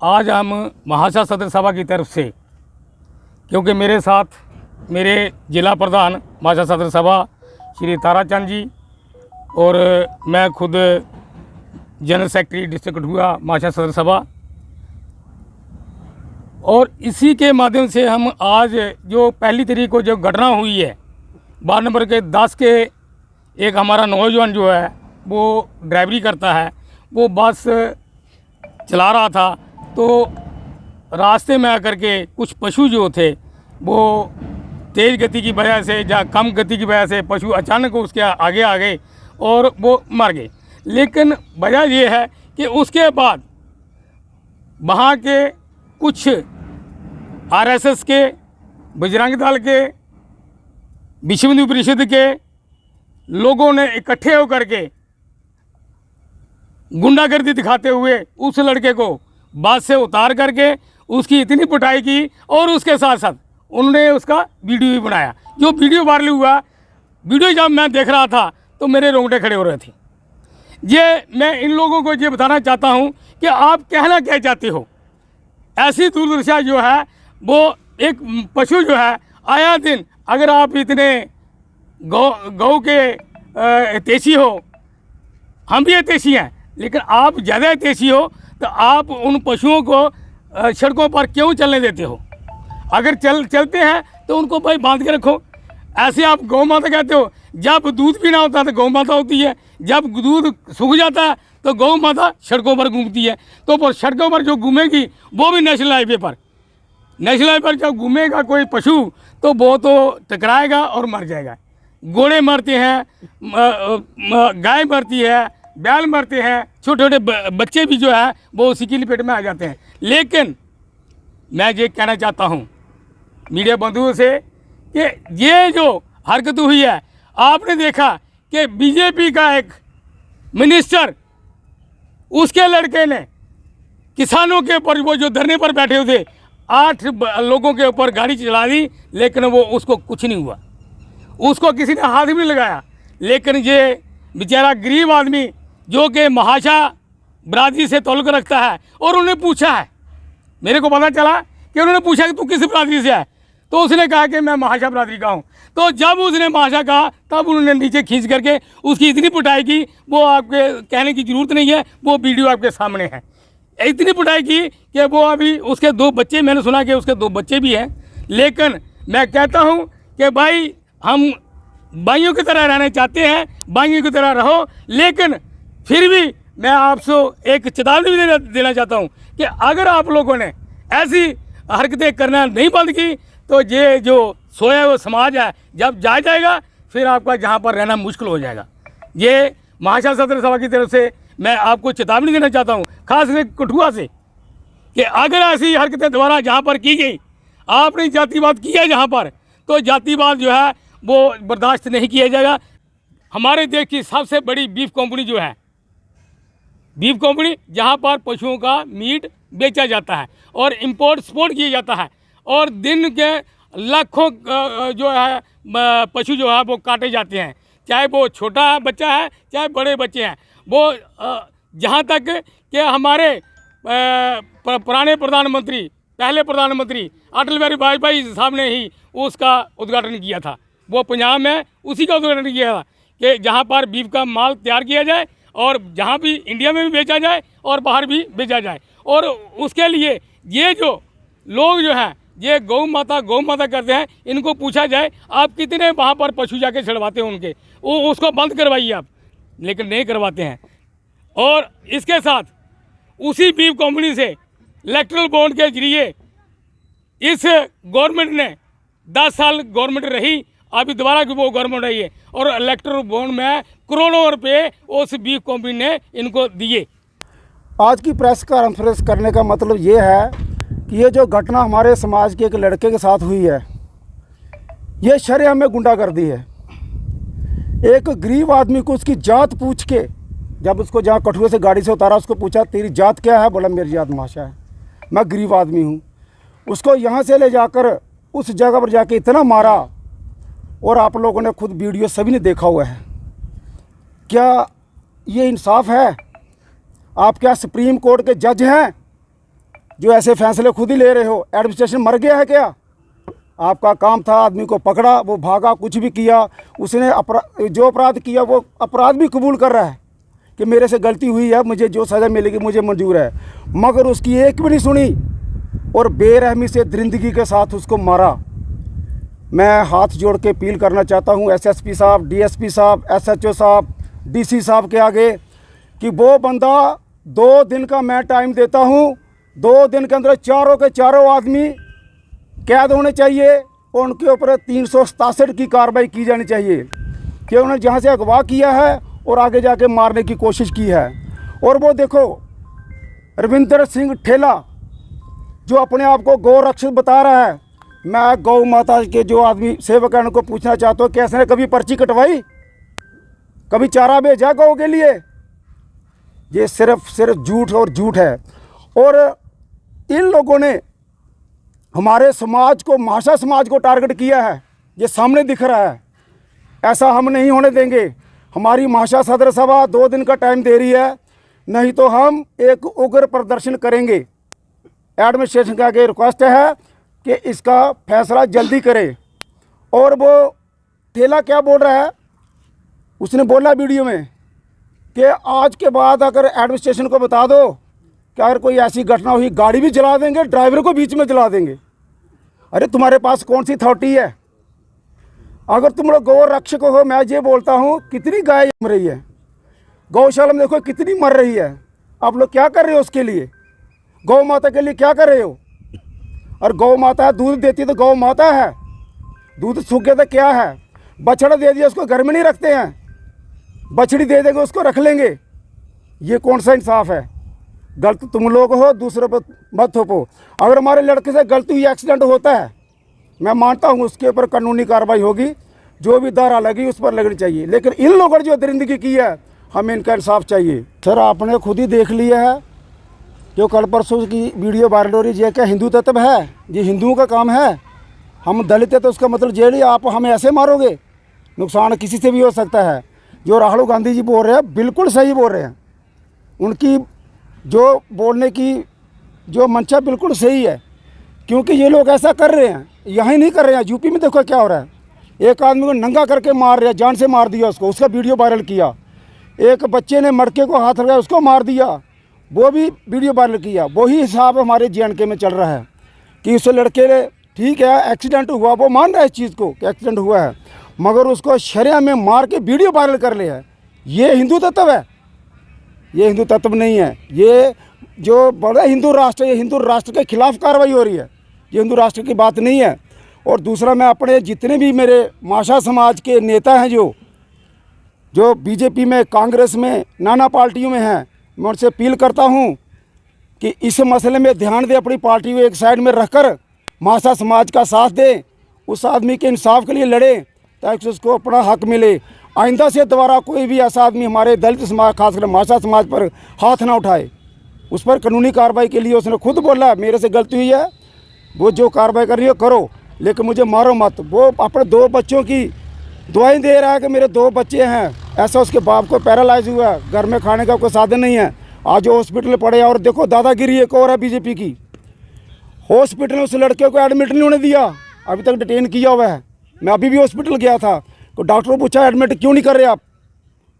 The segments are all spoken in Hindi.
आज हम महाशा सदर सभा की तरफ से, क्योंकि मेरे साथ मेरे जिला प्रधान महाशा सदर सभा श्री ताराचंद जी और मैं खुद general secretary district Kathua Mahasha Sadar Sabha, और इसी के माध्यम से हम आज जो पहली तारीख को जो घटना हुई है वार्ड नंबर के 10 के एक हमारा नौजवान जो है वो ड्राइवरी करता है, वो बस चला रहा था तो रास्ते में आकर के कुछ पशु जो थे वो तेज़ गति की वजह से या कम गति की वजह से पशु अचानक उसके आगे आ गए और वो मर गए। लेकिन वजह ये है कि उसके बाद वहाँ के कुछ आरएसएस के, बजरंग दल के, विश्व हिंदू परिषद के लोगों ने इकट्ठे होकर के गुंडागर्दी दिखाते हुए उस लड़के को बस से उतार करके उसकी इतनी पिटाई की और उसके साथ साथ उन्होंने उसका वीडियो भी बनाया। जो वीडियो वायरल हुआ, वीडियो जब मैं देख रहा था तो मेरे रोंगटे खड़े हो रहे थे। ये मैं इन लोगों को ये बताना चाहता हूँ कि आप कहना क्या चाहते हो। ऐसी दुर्दशा जो है वो एक पशु जो है आया दिन, अगर आप इतने गौ के तेजी हो, हम भी तेजी हैं, लेकिन आप ज़्यादा तेजी हो तो आप उन पशुओं को सड़कों पर क्यों चलने देते हो। अगर चलते हैं तो उनको भाई बांध के रखो। ऐसे आप गौ माता कहते हो, जब दूध पीना होता है तो गौ माता होती है, जब दूध सूख जाता है तो गौ माता सड़कों पर घूमती है। तो सड़कों पर जो घूमेगी वो भी नेशनल हाईवे पर, नेशनल हाईवे पर जब घूमेगा कोई पशु तो वो तो टकराएगा और मर जाएगा। घोड़े मरते हैं, गाय मरती है, बैल मरते हैं, छोटे छोटे बच्चे भी जो है वो उसी की लपेट में आ जाते हैं। लेकिन मैं ये कहना चाहता हूँ मीडिया बंधुओं से कि ये जो हरकत हुई है, आपने देखा कि बीजेपी का एक मिनिस्टर, उसके लड़के ने किसानों के ऊपर, वो जो धरने पर बैठे हुए थे, 8 लोगों के ऊपर गाड़ी चला दी, लेकिन वो उसको कुछ नहीं हुआ, उसको किसी ने हाथ भी नहीं लगाया। लेकिन ये बेचारा गरीब आदमी जो कि महाशा बरादरी से ताल्लुक़ रखता है, और उन्होंने पूछा है, मेरे को पता चला कि उन्होंने पूछा कि तू किस बरादरी से है, तो उसने कहा कि मैं महाशा बरादरी का हूँ। तो जब उसने महाशा कहा तब उन्होंने नीचे खींच करके उसकी इतनी पिटाई की, वो आपके कहने की ज़रूरत नहीं है, वो वीडियो आपके सामने है। इतनी पिटाई की कि वो अभी उसके 2 बच्चे, मैंने सुना कि उसके 2 बच्चे भी हैं। लेकिन मैं कहता हूँ कि भाई हम भाइयों की तरह रहना चाहते हैं, भाइयों की तरह रहो। लेकिन फिर भी मैं आपसे एक चेतावनी भी देना चाहता हूँ कि अगर आप लोगों ने ऐसी हरकतें करना नहीं बंद की तो ये जो सोया हुआ समाज है जब जाएगा फिर आपका जहाँ पर रहना मुश्किल हो जाएगा। ये महाशा सदर सभा की तरफ से मैं आपको चेतावनी देना चाहता हूँ, खास करके कठुआ से, कि अगर ऐसी हरकतें दोबारा जहाँ पर की गई, आपने जातिवाद किया जहाँ पर, तो जातिवाद जो है वो बर्दाश्त नहीं किया जाएगा। हमारे देश की सबसे बड़ी बीफ कंपनी जो है, बीफ कंपनी, जहाँ पर पशुओं का मीट बेचा जाता है और इंपोर्ट एक्सपोर्ट किया जाता है, और दिन के लाखों जो है पशु जो है वो काटे जाते हैं, चाहे वो छोटा बच्चा है चाहे बड़े बच्चे हैं। वो जहाँ तक कि हमारे पुराने प्रधानमंत्री, पहले प्रधानमंत्री अटल बिहारी वाजपेयी साहब ने ही उसका उद्घाटन किया था, वो पंजाब में उसी का उद्घाटन किया था कि जहाँ पर बीफ का माल तैयार किया जाए और जहाँ भी इंडिया में भी बेचा जाए और बाहर भी बेचा जाए। और उसके लिए ये जो लोग जो हैं ये गौ माता करते हैं, इनको पूछा जाए आप कितने वहाँ पर पशु जाके छड़वाते हैं उनके, वो उसको बंद करवाइए आप, लेकिन नहीं करवाते हैं। और इसके साथ उसी बीफ कंपनी से इलेक्ट्रल बॉन्ड के जरिए इस गवर्नमेंट ने 10 साल गवर्नमेंट रही, अभी दोबारा वो गवर्नमेंट आई है, और इलेक्ट्रल बॉन्ड में करोड़ों रुपए उस बीफ कंपनी ने इनको दिए। आज की प्रेस कॉन्फ्रेंस करने का मतलब ये है कि ये जो घटना हमारे समाज के एक लड़के के साथ हुई है, ये शरेआम में गुंडागर्दी है। एक गरीब आदमी को उसकी जात पूछ के, जब उसको जहाँ कठुए से गाड़ी से उतारा, उसको पूछा तेरी जात क्या है, बोला मेरी जात महाशा है, मैं गरीब आदमी हूँ। उसको यहाँ से ले जाकर उस जगह पर जाके इतना मारा, और आप लोगों ने खुद वीडियो सभी ने देखा हुआ है। क्या ये इंसाफ है? आप क्या सुप्रीम कोर्ट के जज हैं? जो ऐसे फैसले खुद ही ले रहे हो। एडमिनिस्ट्रेशन मर गया है क्या? आपका काम था, आदमी को पकड़ा, वो भागा, कुछ भी किया, उसने जो अपराध किया वो अपराध भी कबूल कर रहा है कि मेरे से गलती हुई है, मुझे जो सज़ा मिलेगी मुझे मंजूर है, मगर उसकी एक भी नहीं सुनी और बेरहमी से दरिंदगी के साथ उसको मारा। मैं हाथ जोड़ के अपील करना चाहता हूँ एसएसपी साहब, डीएसपी साहब, एसएचओ साहब, डीसी साहब के आगे कि वो बंदा 2 दिन का मैं टाइम देता हूँ, 2 दिन के अंदर चारों के चारों आदमी कैद होने चाहिए और उनके ऊपर 367 की कार्रवाई की जानी चाहिए कि उन्होंने जहाँ से अगवा किया है और आगे जाके मारने की कोशिश की है। और वो देखो रविंदर सिंह ठेला जो अपने आप को गौ रक्षक बता रहा है, मैं गौ माता के जो आदमी सेवक हैं उनको पूछना चाहता हूँ कि इसने कभी पर्ची कटवाई, कभी चारा भेजा गौ के लिए? ये सिर्फ झूठ और झूठ है। और इन लोगों ने हमारे समाज को, महाशा समाज को टारगेट किया है, ये सामने दिख रहा है। ऐसा हम नहीं होने देंगे। हमारी महाशा सदर सभा 2 दिन का टाइम दे रही है, नहीं तो हम एक उग्र प्रदर्शन करेंगे। एडमिनिस्ट्रेशन के आगे रिक्वेस्ट है कि इसका फैसला जल्दी करे। और वो ठेला क्या बोल रहा है, उसने बोला वीडियो में कि आज के बाद अगर एडमिनिस्ट्रेशन को बता दो कि अगर कोई ऐसी घटना हुई गाड़ी भी जला देंगे, ड्राइवर को बीच में जला देंगे। अरे तुम्हारे पास कौन सी अथॉरिटी है? अगर तुम लोग गौ रक्षक हो, मैं ये बोलता हूँ कितनी गाय मर रही है, गौशाला में देखो कितनी मर रही है, आप लोग क्या कर रहे हो उसके लिए? गौ माता के लिए क्या कर रहे हो? और गौ माता दूध देती है तो गौ माता है, दूध सूख गया तो क्या है? बछड़ा दे दिया उसको घर में नहीं रखते हैं, बछड़ी दे देंगे उसको रख लेंगे। ये कौन सा इंसाफ है? गलत तुम लोग हो, दूसरों पर मत थोपो। अगर हमारे लड़के से गलती हुई, एक्सीडेंट होता है, मैं मानता हूँ उसके ऊपर कानूनी कार्रवाई होगी, जो भी धारा लगी उस पर लगनी चाहिए। लेकिन इन लोगों ने जो दरिंदगी की है, हमें इनका इंसाफ चाहिए। सर आपने खुद ही देख लिया है, जो कल परसों की वीडियो वायरल हो रही है, ये क्या हिंदू तत्व है? ये हिंदुओं का काम है? हम दलित है तो उसका मतलब जेल ही, आप हमें ऐसे मारोगे? नुकसान किसी से भी हो सकता है। जो राहुल गांधी जी बोल रहे हैं बिल्कुल सही बोल रहे हैं, उनकी जो बोलने की जो मंशा बिल्कुल सही है, क्योंकि ये लोग ऐसा कर रहे हैं, यहाँ नहीं कर रहे हैं, यूपी में देखो क्या हो रहा है। एक आदमी को नंगा करके मार रहे हैं, जान से मार दिया उसको, उसका वीडियो वायरल किया। एक बच्चे ने मटके को हाथ लगाया, उसको मार दिया, वो भी वीडियो वायरल किया। वही हिसाब हमारे JNK में चल रहा है कि उस लड़के ने, ठीक है एक्सीडेंट हुआ, वो मान रहा है इस चीज़ को कि एक्सीडेंट हुआ है, मगर उसको शरिया में मार के वीडियो वायरल कर लिया है। ये हिंदू तत्व है? ये हिंदू तत्व नहीं है। ये जो बड़ा हिंदू राष्ट्र है, ये हिंदू राष्ट्र के खिलाफ कार्रवाई हो रही है, ये हिंदू राष्ट्र की बात नहीं है। और दूसरा, मैं अपने जितने भी मेरे महाशा समाज के नेता हैं जो बीजेपी में, कांग्रेस में, नाना पार्टियों में हैं, मैं उनसे अपील करता हूं कि इस मसले में ध्यान दें, अपनी पार्टी को एक साइड में रखकर महाशा समाज का साथ दें, उस आदमी के इंसाफ के लिए लड़ें ताकि उसको अपना हक मिले। आइंदा से दोबारा कोई भी ऐसा आदमी हमारे दलित समाज, खासकर महाशा समाज पर हाथ ना उठाए। उस पर कानूनी कार्रवाई के लिए उसने खुद बोला मेरे से गलती हुई है, वो जो कार्रवाई कर रही हो करो, लेकिन मुझे मारो मत। वो अपने 2 बच्चों की दुआएं दे रहा है कि मेरे 2 बच्चे हैं, ऐसा उसके बाप को पैरालाइज हुआ है, घर में खाने का कोई साधन नहीं है, आज वो हॉस्पिटल पड़े। और देखो दादागिरी एक और है बीजेपी की, हॉस्पिटल में उस लड़के को एडमिट नहीं होने दिया, अभी तक डिटेन किया हुआ है। मैं अभी भी हॉस्पिटल गया था तो डॉक्टर को पूछा एडमिट क्यों नहीं कर रहे आप,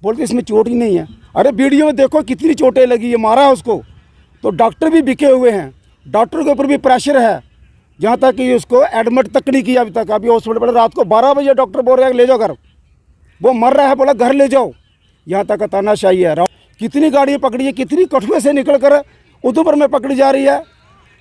बोलते इसमें चोट ही नहीं है। अरे वीडियो में देखो कितनी चोटें लगी है, मारा है उसको। तो डॉक्टर भी बिके हुए हैं, डॉक्टर के ऊपर भी प्रेशर है, जहाँ तक कि उसको एडमिट तक नहीं किया अभी तक। अभी हॉस्पिटल पर रात को 12 बजे डॉक्टर बोल रहे हैं ले जाओ घर, वो मर रहा है, बोला घर ले जाओ। यहाँ तक तानाशाही है। कितनी गाड़ियाँ पकड़ी है, कितनी कठुए से निकल कर उधमपुर में पकड़ी जा रही है,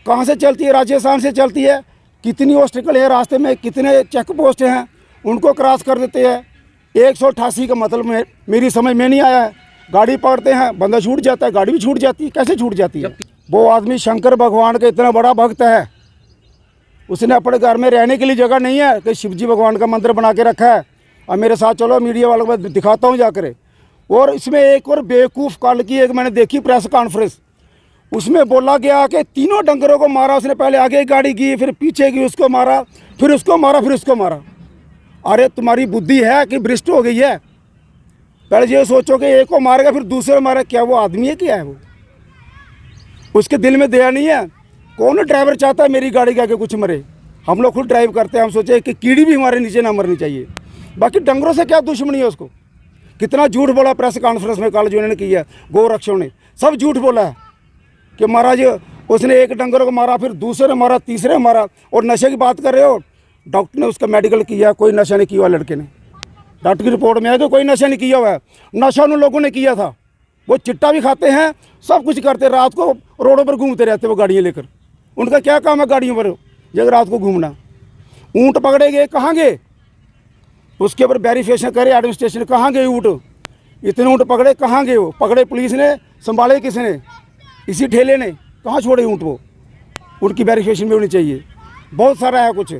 कहाँ से चलती है, राजस्थान से चलती है। कितनी ऑब्स्टिकल है रास्ते में, कितने चेक पोस्ट हैं, उनको क्रॉस कर देते हैं। 188 का मतलब मेरी समझ में नहीं आया है। गाड़ी पकड़ते हैं, बंदा छूट जाता है, गाड़ी भी छूट जाती है, कैसे छूट जाती है? वो आदमी शंकर भगवान का इतना बड़ा भक्त है, उसने अपने घर में रहने के लिए जगह नहीं है कि शिवजी भगवान का मंदिर बना के रखा है। और मेरे साथ चलो, मीडिया वालों को मैं दिखाता हूँ जाकर। और इसमें एक और बेवकूफ़ कल की एक मैंने देखी प्रेस कॉन्फ्रेंस, उसमें बोला गया कि 3 डंगरों को मारा उसने, पहले आगे गाड़ी की, फिर पीछे की, उसको मारा, फिर उसको मारा, फिर उसको मारा। अरे तुम्हारी बुद्धि है कि भ्रष्ट हो गई है? पहले ये सोचो कि एक को मारेगा फिर दूसरे को मारेगा, क्या वो आदमी है, क्या है वो? उसके दिल में दया नहीं है? कौन ड्राइवर चाहता है मेरी गाड़ी के आगे कुछ मरे? हम लोग खुद ड्राइव करते हैं, हम सोचे कि कीड़ी भी हमारे नीचे ना मरनी चाहिए। बाकी डंगरों से क्या दुश्मनी है उसको? कितना झूठ बोला प्रेस कॉन्फ्रेंस में कल जो इन्होंने किया, गौरक्षकों ने सब झूठ बोला है कि महाराज उसने एक डंगर को मारा, फिर दूसरे ने मारा, तीसरे ने मारा। और नशे की बात कर रहे हो, डॉक्टर ने उसका मेडिकल किया, कोई नशा नहीं किया हुआ लड़के ने। डॉक्टर की रिपोर्ट में है कि कोई नशा नहीं किया हुआ है। नशा उन लोगों ने किया था, वो चिट्टा भी खाते हैं, सब कुछ करते, रात को रोडों पर घूमते रहते वो गाड़ियाँ लेकर। उनका क्या काम है गाड़ियों पर जब रात को घूमना? ऊँट पकड़े गए, कहाँ गए? उसके ऊपर वेरिफिकेशन करे एडमिनिस्ट्रेशन, कहाँ गए ऊँट? इतने ऊँट पकड़े, कहाँ गए? वो पकड़े पुलिस ने, संभाले किसने? इसी ठेले ने। कहाँ छोड़े ऊँट? वो उनकी वेरिफिकेशन भी होनी चाहिए। बहुत सारा है कुछ,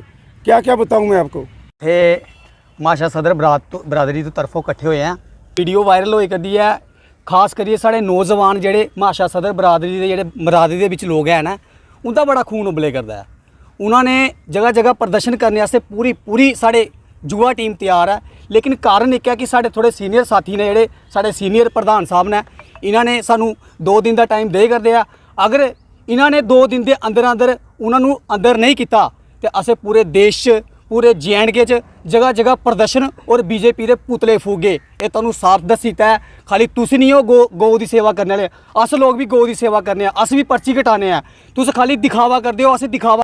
क्या क्या बताऊँ मैं आपको। थे माशा सदर बरादरी तो तरफों इकट्ठे हुए हैं, वीडियो वायरल होई करदी है। खास करिए साढ़े नौजवान जेह्ड़े माशा सदर बरादरी दे जेह्ड़े बरादरी दे विच लोग हैं ना, उनका बड़ा खून उबले करदा है। उन्होंने जगह जगह प्रदर्शन करने वास्ते पूरी साढ़े युवा टीम तैयार है। लेकिन कारण एक है कि साढ़े थोड़े सीनियर साथी ने, जेह्ड़े साढ़े सीनियर प्रधान साहब ने, इन्होंने सानू 2 दिन का टाइम दे करदे आ। अगर इन्होंने 2 दिन के अंदर उन्होंने अंदर नहीं किया तो असें पूरे देश च, पूरे JNK च जगह जगह प्रदर्शन और बीजेपी के पुतले फूगे। ये तुहानू साफ दस दिता है। खाली तुसी नहीं हो गौ की सेवा करने वाले, अस लोग भी गौ की सेवा करने, अस भी पर्ची कटाने। तुस खाली दिखावा करदे हो, असें दिखावा